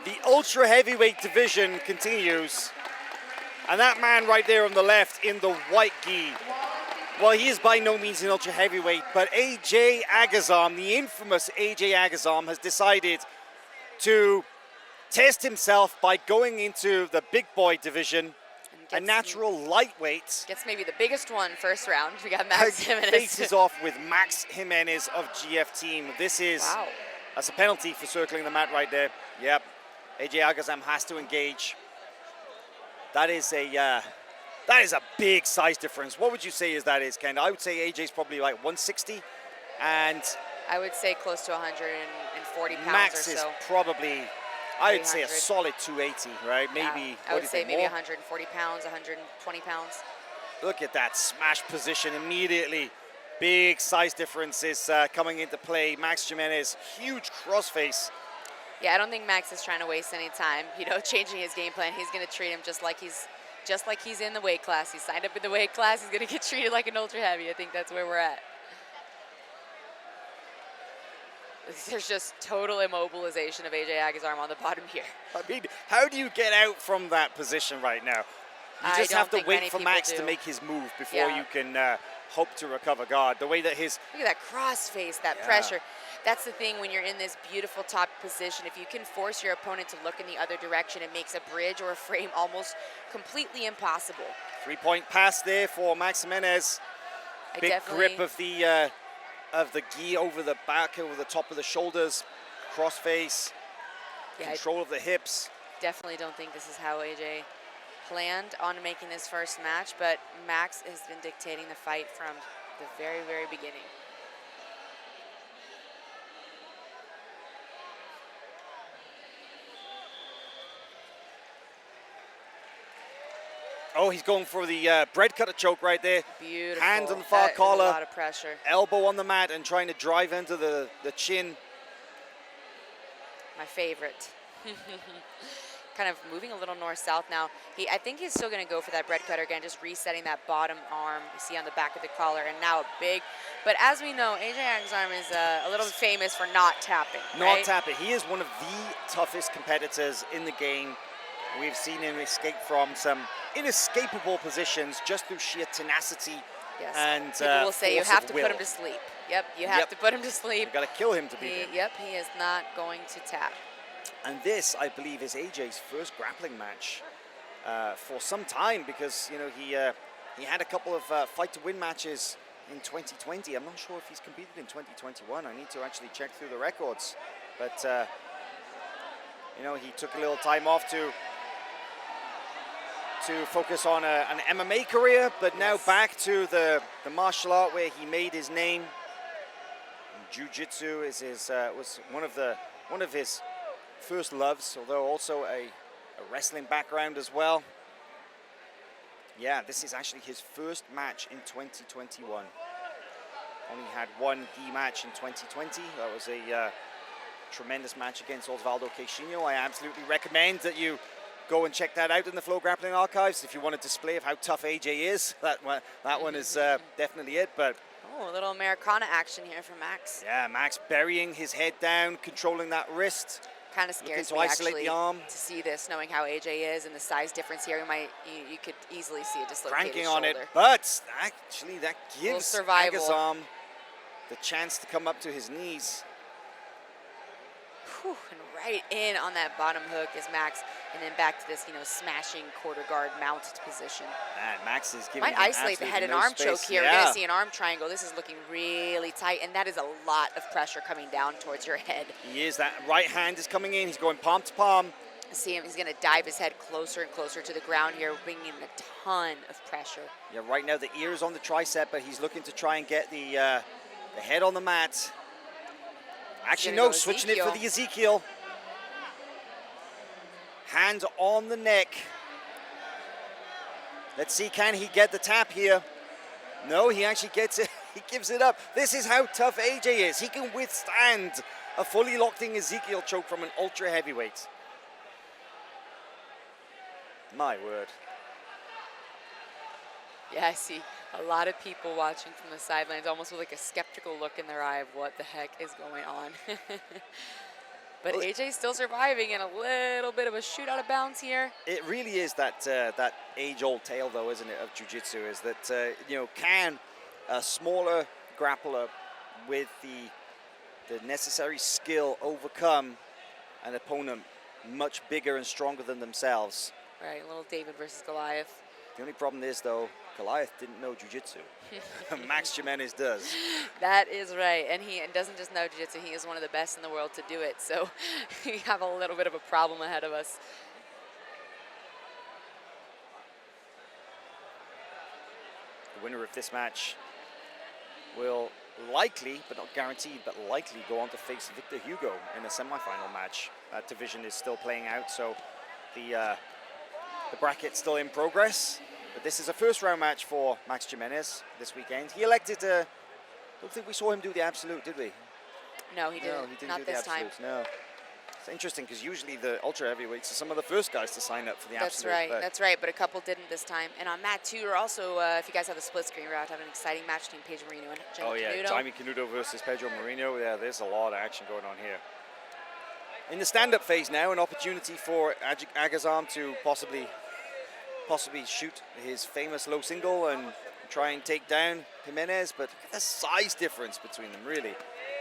The ultra heavyweight division continues. And that man right there on the left in the white gi, well, he is by no means an ultra heavyweight, but AJ Agazarm, the infamous AJ Agazarm, has decided to test himself by going into the big boy division, a natural lightweight. Gets maybe the biggest one first round. We got Max Gimenis. Faces off with Max Gimenis of GF Team. This is, that's a penalty for circling the mat right there. Yep, AJ Agazarm has to engage. That is a big size difference. What would you say that is, Ken? I would say AJ's probably like 160, and I would say close to 140 pounds Max or so. is probably, I would say a solid 280, right? Maybe. Yeah, I would say maybe 140 pounds, 120 pounds. Look at that smash position immediately. Big size differences coming into play. Max Gimenis, huge crossface. Yeah, I don't think Max is trying to waste any time, you know, changing his game plan. He's going to treat him just like he's in the weight class. He signed up in the weight class. He's going to get treated like an ultra heavy. I think that's where we're at. There's just total immobilization of AJ Agazarm on the bottom here. I mean, how do you get out from that position right now? You just have to wait for Max to make his move before you can hope to recover guard. The way that his... Look at that cross face, that pressure. That's the thing when you're in this beautiful top position. If you can force your opponent to look in the other direction, it makes a bridge or a frame almost completely impossible. 3-point pass there for Max Gimenis. Big grip of the gi over the back, over the top of the shoulders, crossface, control of the hips. Definitely don't think this is how AJ planned on making this first match, but Max has been dictating the fight from the very, very beginning. Oh, he's going for the bread cutter choke right there. Beautiful. Hand on the far collar. A lot of pressure. Elbow on the mat and trying to drive into the chin. My favorite. Kind of moving a little north-south now. I think he's still going to go for that bread cutter again, just resetting that bottom arm you see on the back of the collar, and now a big. But as we know, AJ Agazarm is a little bit famous for not tapping. Not tapping. He is one of the toughest competitors in the game. We've seen him escape from some inescapable positions just through sheer tenacity. Yes. And people will say you have to put him to sleep. Yep, you have to put him to sleep. You've got to kill him to beat him. Yep, he is not going to tap. And this, I believe, is AJ's first grappling match for some time, because you know he had a couple of fight-to-win matches in 2020. I'm not sure if he's competed in 2021. I need to actually check through the records. But you know, he took a little time off to focus on an MMA career, but now back to the martial art where he made his name. Jiu-Jitsu was one of his first loves, although also a wrestling background as well. Yeah, this is actually his first match in 2021. Only had one gi match in 2020. That was a tremendous match against Osvaldo Queixinho. I absolutely recommend that you go and check that out in the Flow Grappling Archives if you want a display of how tough AJ is. That one is definitely it. But a little Americana action here from Max. Yeah, Max burying his head down, controlling that wrist. Kind of scares me actually to see this, knowing how AJ is and the size difference here. You could easily see a dislocated cranking shoulder. on it, but actually that gives Agazarm the chance to come up to his knees. Whew, and right in on that bottom hook is Max, and then back to this, smashing quarter guard mounted position. Man, Max is giving might isolate the head and arm choke here. Yeah. We're gonna see an arm triangle. This is looking really tight, and that is a lot of pressure coming down towards your head. He is. That right hand is coming in. He's going palm to palm. See him, he's gonna dive his head closer and closer to the ground here, bringing in a ton of pressure. Yeah, right now the ear is on the tricep, but he's looking to try and get the head on the mat. Actually, no, switching it for the Ezekiel. Hand on the neck. Let's see, can he get the tap here? No, he actually gets it. He gives it up. This is how tough AJ is. He can withstand a fully locked-in Ezekiel choke from an ultra heavyweight. My word. Yeah, I see a lot of people watching from the sidelines, almost with like a skeptical look in their eye of what the heck is going on. But Well, AJ's still surviving and a little bit of a shoot out of bounds here. it really is that that age-old tale, though, isn't it, of jiu-jitsu? Is that you know, can a smaller grappler with the necessary skill overcome an opponent much bigger and stronger than themselves? Right, little David versus Goliath. The only problem is, though, Goliath didn't know jiu-jitsu. Max Gimenis does. That is right, and he doesn't just know jiu-jitsu, he is one of the best in the world to do it, so we have a little bit of a problem ahead of us. The winner of this match will likely, but not guaranteed, but likely go on to face Victor Hugo in a semifinal match. That division is still playing out, so the bracket's still in progress. But this is a first round match for Max Gimenis this weekend. He elected to, I don't think we saw him do the absolute, did we? No, he didn't. No, he didn't Not do the this time. absolutes, no. It's interesting because usually the ultra heavyweights are some of the first guys to sign up for the That's absolute. right, that's right, but a couple didn't this time. And on mat 2, we're also, if you guys have the split screen, we're about to have an exciting match between Pedro Marino and Jaime Oh yeah, Canuto. Jaime Canuto versus Pedro Marino. Yeah, there's a lot of action going on here. In the stand-up phase now, an opportunity for Agazarm to possibly shoot his famous low single and try and take down Gimenis, but look at the size difference between them, really.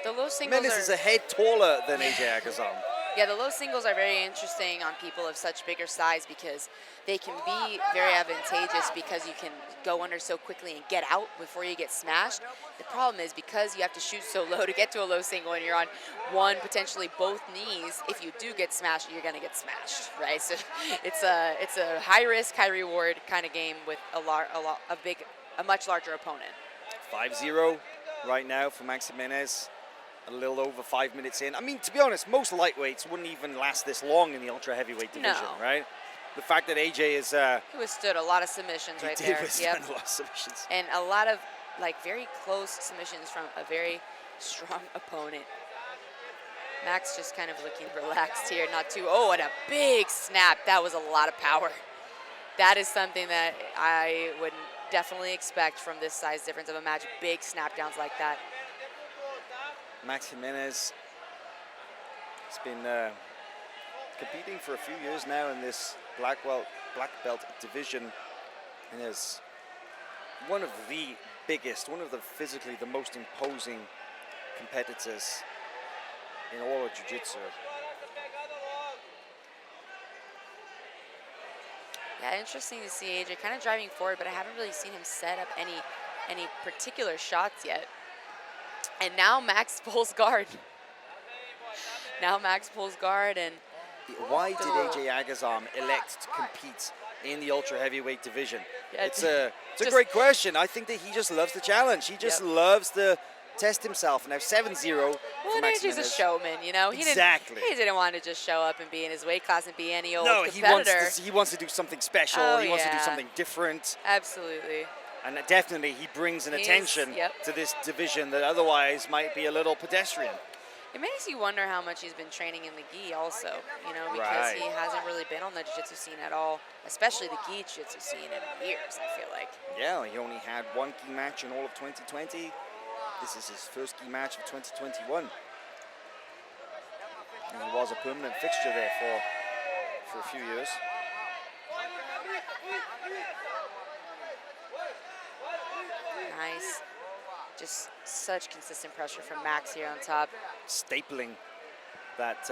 The low singles Gimenis is a head taller than AJ Agazarm. Yeah, the low singles are very interesting on people of such bigger size because they can be very advantageous because you can go under so quickly and get out before you get smashed. The problem is because you have to shoot so low to get to a low single and you're on one, potentially both knees, if you do get smashed, you're going to get smashed, right? So it's a high risk, high reward kind of game with a much larger opponent. 5-0 right now for Max Gimenis. A little over 5 minutes in. I mean, to be honest, most lightweights wouldn't even last this long in the ultra heavyweight division, right? The fact that AJ is he withstood a lot of submissions right there. He did withstand a lot of submissions. And a lot of very close submissions from a very strong opponent. Max just kind of looking relaxed here, not too. Oh, and a big snap. That was a lot of power. That is something that I would definitely expect from this size difference of a match. Big snap downs like that. Max Gimenis has been competing for a few years now in this black belt division, and is one of the biggest, one of the physically the most imposing competitors in all of jiu-jitsu. Yeah, interesting to see AJ kind of driving forward, but I haven't really seen him set up any particular shots yet. And now Max pulls guard. Now Max pulls guard, and why did AJ Agazarm elect to compete in the ultra heavyweight division? Yeah, it's a great question. I think that he just loves the challenge. He just loves to test himself. Now 7-0. Well, AJ's a showman, you know. He didn't want to just show up and be in his weight class and be any old competitor. He wants to do something special. Oh, he wants to do something different. Absolutely. And definitely he brings an attention to this division that otherwise might be a little pedestrian. It makes you wonder how much he's been training in the gi also, you know, because he hasn't really been on the jiu-jitsu scene at all, especially the gi jiu-jitsu scene in years, I feel like. Yeah, he only had one gi match in all of 2020. This is his first gi match of 2021. And he was a permanent fixture there for a few years. Nice. Just such consistent pressure from Max here on top. Stapling that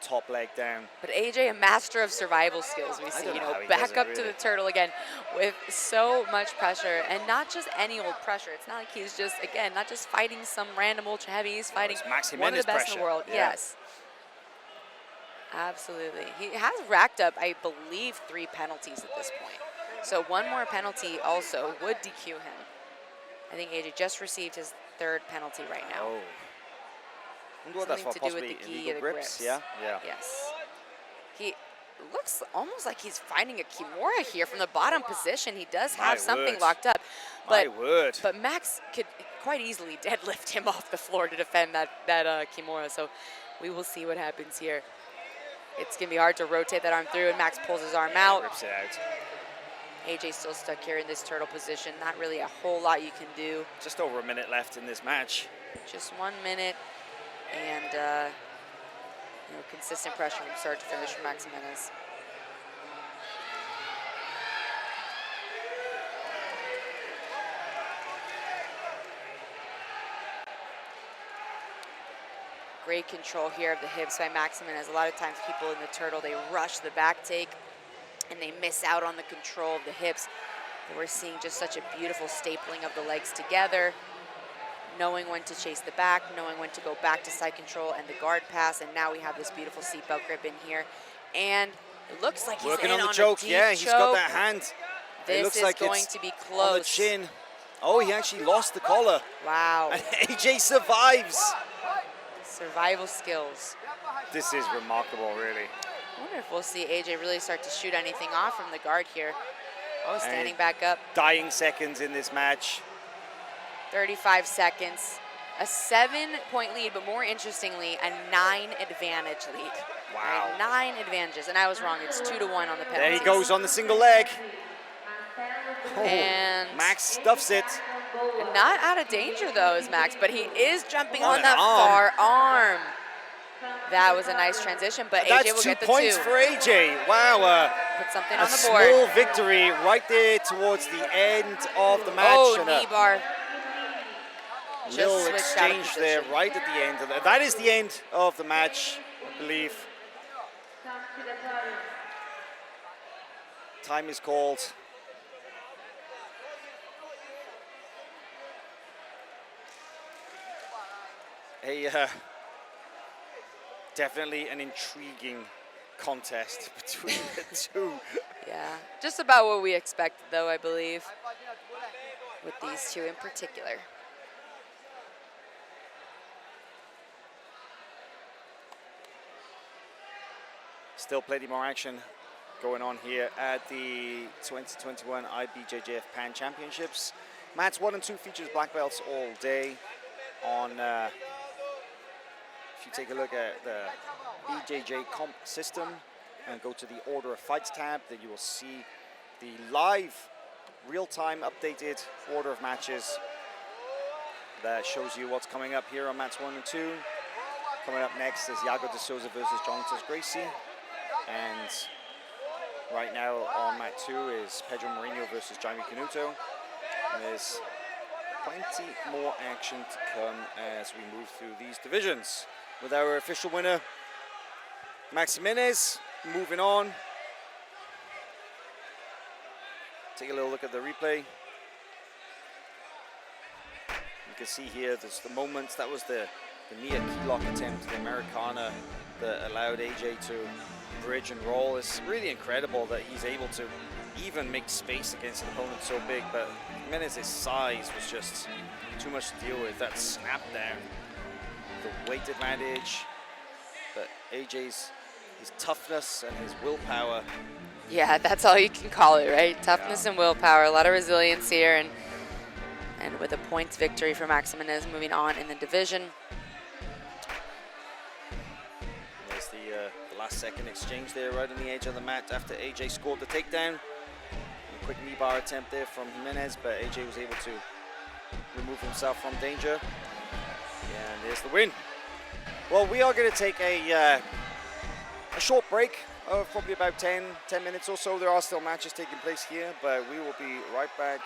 top leg down. But AJ, a master of survival skills, we see, you know, back up to the turtle again with so much pressure, and not just any old pressure. It's not like he's just, again, not just fighting some random ultra heavy, he's fighting one of the best in the world. Yeah. Yes. Absolutely. He has racked up, I believe, 3 penalties at this point. So one more penalty also would DQ him. I think AJ just received his 3rd penalty right now. Oh. Something to do with the gi or the grips. Yeah. Yes. He looks almost like he's finding a Kimura here from the bottom position. He does have something locked up. But Max could quite easily deadlift him off the floor to defend that Kimura. So we will see what happens here. It's going to be hard to rotate that arm through, and Max pulls his arm out. Rips it out. AJ's still stuck here in this turtle position. Not really a whole lot you can do. Just over a minute left in this match. Just 1 minute. And consistent pressure from start to finish from Max Gimenis. Great control here of the hips by Max Gimenis. A lot of times people in the turtle, they rush the back take and they miss out on the control of the hips. But we're seeing just such a beautiful stapling of the legs together, knowing when to chase the back, knowing when to go back to side control and the guard pass. And now we have this beautiful seatbelt grip in here. And it looks like he's working in on the choke. Yeah, he's got that hand. This it looks is like going it's to be on the close. chin. Oh, he actually lost the collar. Wow. And AJ survives. Survival skills. This is remarkable, really. I wonder if we'll see AJ really start to shoot anything off from the guard here. Oh, standing back up. Dying seconds in this match. 35 seconds. A 7-point lead, but more interestingly, a 9-advantage lead. Wow. Right, 9 advantages, and I was wrong. It's 2-1 on the penalties. There he goes on the single leg. Oh, and Max stuffs it. Not out of danger, though, is Max, but he is jumping on an that arm. far arm. That was a nice transition, but AJ That's will 2 get the points 2. for AJ. Wow. Put something A on the board. small victory right there towards the end of the match. Oh, and knee bar. little switched out of exchange there position. right at the end. That is the end of the match, I believe. Time is called. Definitely an intriguing contest between the two. Yeah, just about what we expected, though, I believe, with these two in particular. Still plenty more action going on here at the 2021 IBJJF Pan Championships. Mats 1 and 2 features black belts all day. On if you take a look at the BJJ comp system and go to the Order of Fights tab, then you will see the live, real-time updated order of matches that shows you what's coming up here on Mats 1 and 2. Coming up next is Yago de Souza versus Jonathan Gracie. And right now on mat 2 is Pedro Mourinho versus Jaime Canuto. And there's plenty more action to come as we move through these divisions. With our official winner, Max Gimenis, moving on. Take a little look at the replay. You can see here, there's the moments, that was the near key lock attempt, the Americana that allowed AJ to bridge and roll. It's really incredible that he's able to even make space against an opponent so big, but Gimenis' size was just too much to deal with. That snap down, the weight advantage, but AJ's his toughness and his willpower. Yeah, that's all you can call it, right? Toughness and willpower, a lot of resilience here, and with a points victory for Max Gimenis moving on in the division. There's the last second exchange there right on the edge of the mat after AJ scored the takedown. A quick knee bar attempt there from Gimenis, but AJ was able to remove himself from danger. And there's the win. Well, we are going to take a short break of probably about 10 minutes or so. There are still matches taking place here, but we will be right back.